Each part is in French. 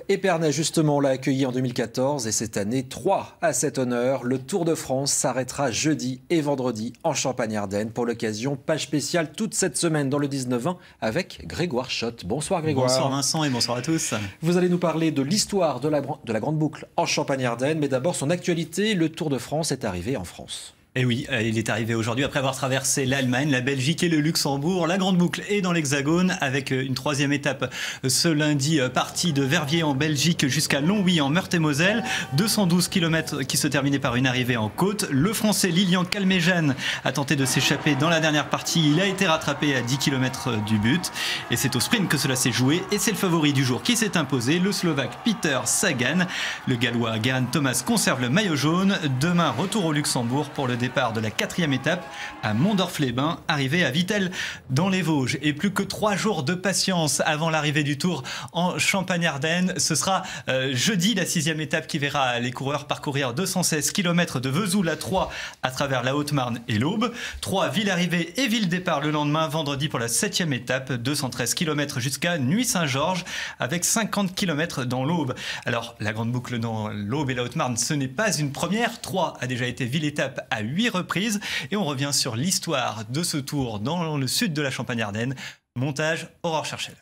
Épernay, justement, l'a accueilli en 2014 et cette année, 3 à cet honneur. Le Tour de France s'arrêtera jeudi et vendredi en Champagne-Ardenne. Pour l'occasion, page spéciale toute cette semaine dans le 19-20 avec Grégoire Schott. Bonsoir Grégoire. Bonsoir Vincent et bonsoir à tous. Vous allez nous parler de l'histoire de la Grande Boucle en Champagne-Ardenne, mais d'abord son actualité. Le Tour de France est arrivé en France. Et oui, il est arrivé aujourd'hui après avoir traversé l'Allemagne, la Belgique et le Luxembourg. La Grande Boucle est dans l'Hexagone avec une troisième étape ce lundi, partie de Verviers en Belgique jusqu'à Longwy en Meurthe-et-Moselle. 212 km qui se terminaient par une arrivée en côte. Le Français Lilian Calmejane a tenté de s'échapper dans la dernière partie. Il a été rattrapé à 10 km du but. Et c'est au sprint que cela s'est joué. Et c'est le favori du jour qui s'est imposé, le Slovaque Peter Sagan. Le Gallois Geraint Thomas conserve le maillot jaune. Demain, retour au Luxembourg pour le départ de la quatrième étape à Mondorf-les-Bains, arrivée à Vittel dans les Vosges. Et plus que 3 jours de patience avant l'arrivée du Tour en Champagne-Ardenne. Ce sera jeudi la 6e étape qui verra les coureurs parcourir 216 km de Vesoul à Troyes à travers la Haute-Marne et l'Aube. Troyes, ville arrivée et ville départ le lendemain, vendredi pour la 7e étape, 213 km jusqu'à Nuit-Saint-Georges avec 50 km dans l'Aube. Alors la Grande Boucle dans l'Aube et la Haute-Marne, ce n'est pas une première. Troyes a déjà été ville-étape à 8 reprises et on revient sur l'histoire de ce tour dans le sud de la Champagne-Ardenne. Montage Aurore Cherchel.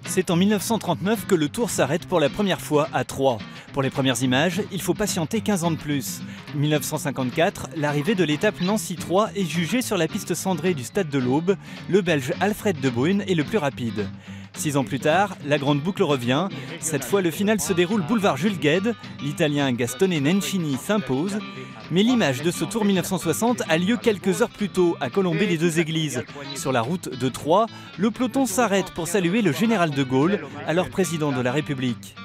C'est en 1939 que le Tour s'arrête pour la première fois à Troyes. Pour les premières images, il faut patienter 15 ans de plus. 1954, l'arrivée de l'étape Nancy-Troyes est jugée sur la piste cendrée du stade de l'Aube. Le Belge Alfred De Bruyn est le plus rapide. 6 ans plus tard, la Grande Boucle revient. Cette fois, le final se déroule boulevard Jules Guesde. L'Italien Gastone Nencini s'impose. Mais l'image de ce Tour 1960 a lieu quelques heures plus tôt à Colombey-les-Deux-Églises. Sur la route de Troyes, le peloton s'arrête pour saluer le général de Gaulle, alors président de la République.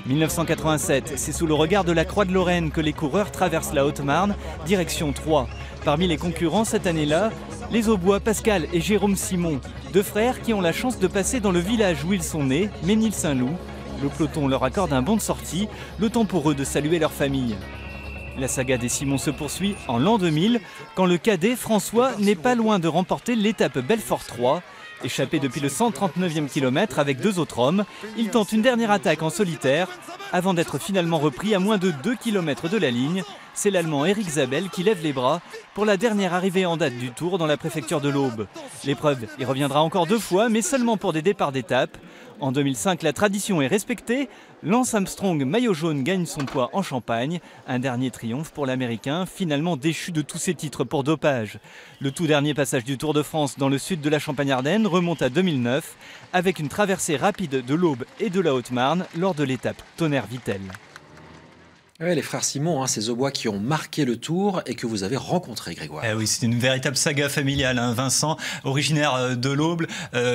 1987, c'est sous le regard de la Croix de Lorraine que les coureurs traversent la Haute-Marne, direction Troyes. Parmi les concurrents cette année-là, les Aubois Pascal et Jérôme Simon, 2 frères qui ont la chance de passer dans le village où ils sont nés, Ménil-Saint-Loup. Le peloton leur accorde un bon de sortie, le temps pour eux de saluer leur famille. La saga des Simons se poursuit en l'an 2000, quand le cadet François n'est pas loin de remporter l'étape Belfort-Troyes. Échappé depuis le 139e kilomètre avec 2 autres hommes, il tente une dernière attaque en solitaire avant d'être finalement repris à moins de 2 km de la ligne. C'est l'Allemand Eric Zabel qui lève les bras pour la dernière arrivée en date du Tour dans la préfecture de l'Aube. L'épreuve y reviendra encore 2 fois, mais seulement pour des départs d'étape. En 2005, la tradition est respectée. Lance Armstrong, maillot jaune, gagne son poids en Champagne. Un dernier triomphe pour l'Américain, finalement déchu de tous ses titres pour dopage. Le tout dernier passage du Tour de France dans le sud de la Champagne-Ardenne remonte à 2009, avec une traversée rapide de l'Aube et de la Haute-Marne lors de l'étape Tonnerre-Vittel. Ouais, les frères Simon, ces Aubois qui ont marqué le Tour et que vous avez rencontrés, Grégoire. Oui, c'est une véritable saga familiale, Vincent, originaire de l'Aube.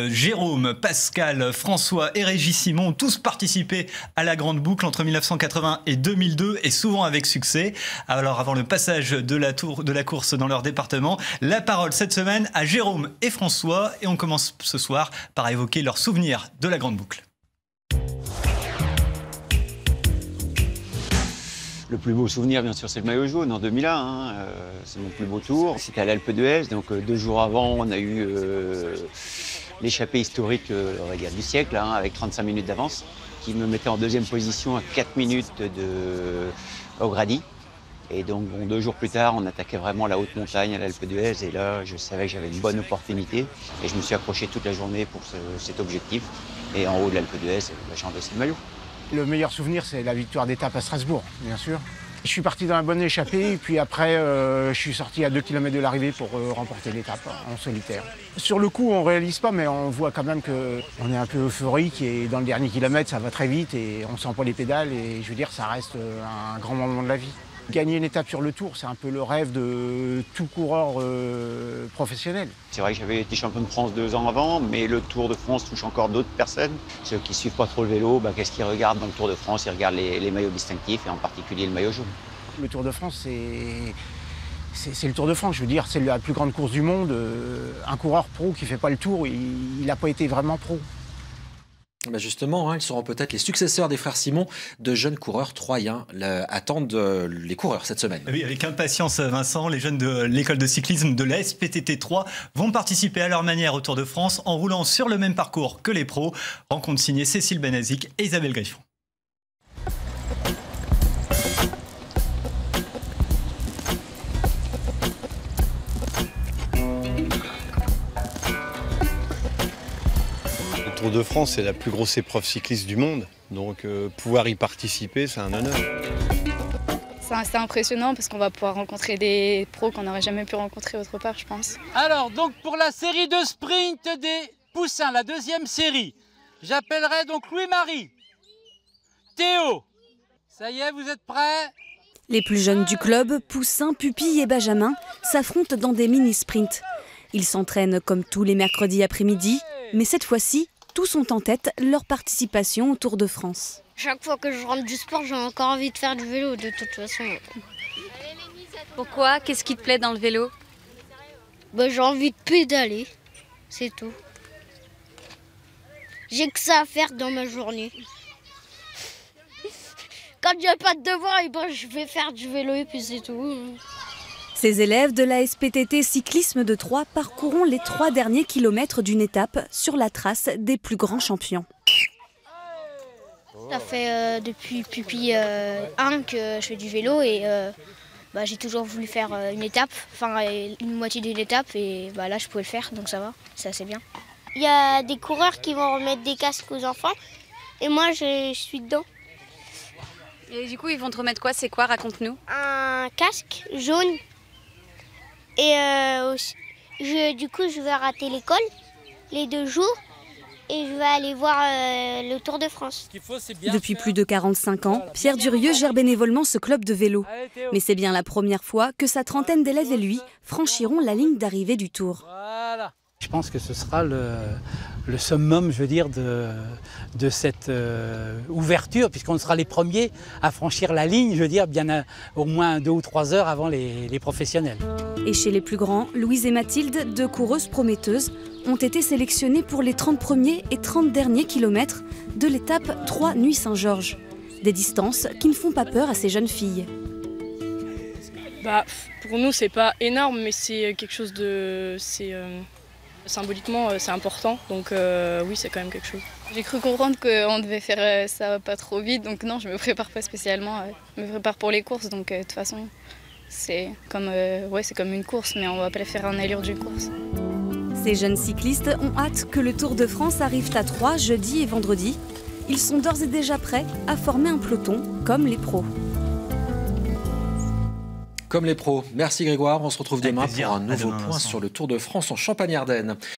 Jérôme, Pascal, François et Régis Simon ont tous participé à la Grande Boucle entre 1980 et 2002 et souvent avec succès. Alors avant le passage de la course dans leur département, la parole cette semaine à Jérôme et François et on commence ce soir par évoquer leurs souvenirs de la Grande Boucle. Le plus beau souvenir, bien sûr, c'est le maillot jaune en 2001. C'est mon plus beau tour. C'était à l'Alpe d'Huez. Donc 2 jours avant, on a eu l'échappée historique on va dire, du siècle, avec 35 minutes d'avance, qui me mettait en 2e position à 4 minutes de O'Grady. Et donc 2 jours plus tard, on attaquait vraiment la haute montagne à l'Alpe d'Huez. Et là, je savais que j'avais une bonne opportunité. Et je me suis accroché toute la journée pour cet objectif. Et en haut de l'Alpe d'Huez, j'ai endossé le maillot. Le meilleur souvenir, c'est la victoire d'étape à Strasbourg, bien sûr. Je suis parti dans la bonne échappée, et puis après, je suis sorti à 2 km de l'arrivée pour remporter l'étape en solitaire. Sur le coup, on ne réalise pas, mais on voit quand même qu'on est un peu euphorique, et dans le dernier kilomètre, ça va très vite, et on sent pas les pédales, et je veux dire, ça reste un grand moment de la vie. Gagner une étape sur le Tour, c'est un peu le rêve de tout coureur professionnel. C'est vrai que j'avais été champion de France 2 ans avant, mais le Tour de France touche encore d'autres personnes. Ceux qui ne suivent pas trop le vélo, qu'est-ce qu'ils regardent dans le Tour de France? Ils regardent les maillots distinctifs et en particulier le maillot jaune. Le Tour de France, c'est le Tour de France. Je veux dire, c'est la plus grande course du monde. Un coureur pro qui ne fait pas le Tour, il n'a pas été vraiment pro. Ben justement, ils seront peut-être les successeurs des frères Simon. De jeunes coureurs troyens attendent les coureurs cette semaine. Oui, avec impatience, Vincent, les jeunes de l'école de cyclisme de la SPTT 3 vont participer à leur manière au Tour de France en roulant sur le même parcours que les pros. Rencontre signée Cécile Benazik et Isabelle Griffon. Le Tour de France, c'est la plus grosse épreuve cycliste du monde. Donc pouvoir y participer, c'est un honneur. C'est assez impressionnant parce qu'on va pouvoir rencontrer des pros qu'on n'aurait jamais pu rencontrer autre part, je pense. Alors, donc pour la série de sprint des poussins, la deuxième série, j'appellerai donc Louis-Marie, Théo. Ça y est, vous êtes prêts? Les plus jeunes du club, Poussin, Pupille et Benjamin, s'affrontent dans des mini-sprints. Ils s'entraînent comme tous les mercredis après-midi, mais cette fois-ci, tous ont en tête leur participation au Tour de France. Chaque fois que je rentre du sport, j'ai encore envie de faire du vélo de toute façon. Pourquoi? Qu'est-ce qui te plaît dans le vélo? J'ai envie de pédaler, c'est tout. J'ai que ça à faire dans ma journée. Quand j'ai pas de devoir, je vais faire du vélo et puis c'est tout. Ces élèves de la SPTT Cyclisme de Troyes parcourront les 3 derniers kilomètres d'une étape sur la trace des plus grands champions. Ça fait depuis Pupille 1 que je fais du vélo et j'ai toujours voulu faire une étape, enfin une moitié d'une étape et là je pouvais le faire donc ça va, c'est assez bien. Il y a des coureurs qui vont remettre des casques aux enfants et moi je suis dedans. Et du coup ils vont te remettre quoi? C'est quoi? Raconte-nous. Un casque jaune et du coup je vais rater l'école les 2 jours. Et je vais aller voir le Tour de France. Depuis plus de 45 ans, Pierre Durieux gère bénévolement ce club de vélo. Mais c'est bien la première fois que sa trentaine d'élèves et lui franchiront la ligne d'arrivée du Tour. Voilà. Je pense que ce sera le summum, je veux dire, de cette ouverture, puisqu'on sera les premiers à franchir la ligne, je veux dire, bien au moins 2 ou 3 heures avant les professionnels. Et chez les plus grands, Louise et Mathilde, 2 coureuses prometteuses, ont été sélectionnées pour les 30 premiers et 30 derniers kilomètres de l'étape 3 Nuit Saint-Georges. Des distances qui ne font pas peur à ces jeunes filles. Pour nous, c'est pas énorme, mais c'est quelque chose de... symboliquement, c'est important, donc oui, c'est quand même quelque chose. J'ai cru comprendre qu'on devait faire ça pas trop vite, donc non, je me prépare pas spécialement. Je me prépare pour les courses, donc de toute façon, c'est comme une course, mais on va pas faire en allure d'une course. Ces jeunes cyclistes ont hâte que le Tour de France arrive à Troyes jeudi et vendredi. Ils sont d'ores et déjà prêts à former un peloton comme les pros. Comme les pros. Merci Grégoire, on se retrouve demain plaisir. pour un nouveau Demain, point Vincent. sur le Tour de France en Champagne-Ardenne.